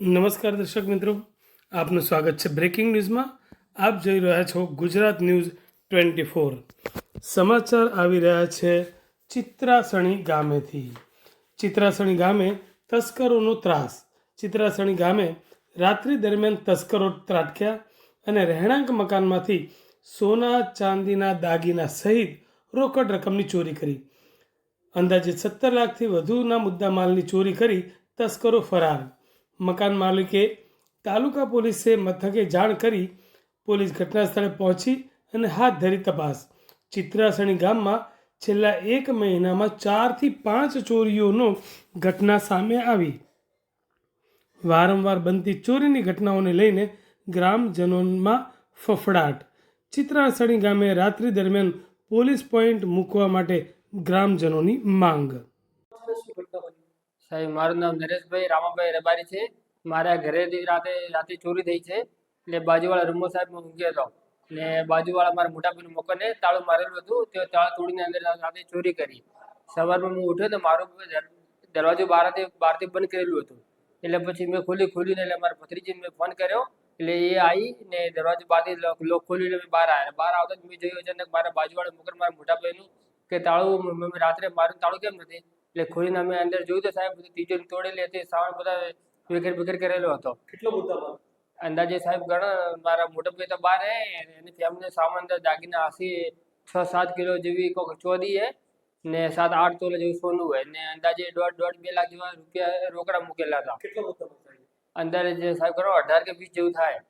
નમસ્કાર દર્શક મિત્રો, આપનું સ્વાગત છે બ્રેકિંગ ન્યૂઝમાં. આપ જોઈ રહ્યા છો ગુજરાત ન્યૂઝ 24. સમાચાર આવી રહ્યા છે ચિત્રાસણી ગામેથી. ચિત્રાસણી ગામે તસ્કરોનો ત્રાસ. ચિત્રાસણી ગામે રાત્રિ દરમિયાન તસ્કરો ત્રાટક્યા અને રહેણાંક મકાનમાંથી સોના ચાંદીના દાગીના સહિત રોકડ રકમની ચોરી કરી. અંદાજે 17 લાખથી વધુના મુદ્દામાલની ચોરી કરી તસ્કરો ફરાર. મકાન માલિકે તાલુકા પોલીસે મથકે જાણ કરી પોલીસ ઘટના સ્થળે પહોંચી અને હાથ ધરી તપાસ. ચિત્રાસણી ગામમાં છેલ્લા 1 મહિનામાં 4 થી 5 ચોરીઓનો ઘટના સામે આવી. વારંવાર બનતી ચોરીની ઘટનાઓને લઈને ગ્રામજનોમાં ફફડાટ. ચિત્રાસણી ગામે રાત્રિ દરમિયાન પોલીસ પોઈન્ટ મૂકવા માટે ગ્રામજનોની માંગ. સાહેબ, મારું નામ નરેશભાઈ રામાભાઈ રબારી છે. મારા ઘરેથી રાતે ચોરી થઈ છે. એટલે બાજુવાળા રૂમમાં સાહેબ હું ઊંઘ્યો હતો ને બાજુવાળા મારા મોટા ભાઈનું મકાને તાળું મારેલું હતું. તે તાળું તોડીને અંદર રાતે ચોરી કરી. સવારમાં હું ઉઠ્યો તો મારો દરવાજો બહારથી બંધ કરેલું હતું. એટલે પછી મેં ખોલીને એટલે મારા ભત્રીજીને મેં ફોન કર્યો. એટલે એ આવી ને દરવાજો બહારથી લોક ખોલ્યું એટલે બહાર આવ્યા. બહાર આવતા જ મેં જોયું અચાનક મારા બાજુવાળા મકાન મારા મોટા ભાઈનું કે તાળું રાત્રે મારું તાળું કેમ નથી. એટલે ખોલીને અમે અંદર જોયું તો સાહેબ બધી તિજોરી તોડેલી હતી. સામાન બધા વિખેર કરેલો હતો. કેટલો મુદ્દા અંદાજે સાહેબ ઘણા મારા મોટા ભાઈ તો બહાર એની ફેમિલી સામાન દાગીના 6-7 કિલો જેવી ચોરી હે ને 7-8 તોલા જેવું સોનું હોય ને અંદાજે 1.5-2 લાખ જેવા રૂપિયા રોકડા મૂકેલા હતા. કેટલો મુદ્દા અંદાજે જે સાહેબ ઘણો 18 કે 20 જેવું થાય.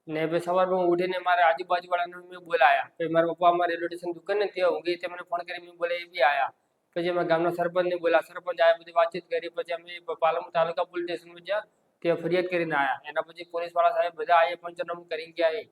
ને પછી સવારમાં ઉઠીને મારા આજુબાજુવાળાને મેં બોલાયા. પછી મારા પપ્પા અમારા રેલવે સ્ટેશન દુકાન ને ત્યાં ઊંઘી તેમને ફોન કરી મેં બોલે એ બી આવ્યા. પછી અમે ગામના સરપંચને બોલ્યા. સરપંચ આવ્યા, બધી વાતચીત કરી. પછી અમે પાલનપુર તાલુકા પોલીસ સ્ટેશનમાં જ્યાં ત્યાં ફરિયાદ કરીને આવ્યા. એના પછી પોલીસવાળા સાહેબ બધા આવ્યા, પંચનામું કરીને ગયા.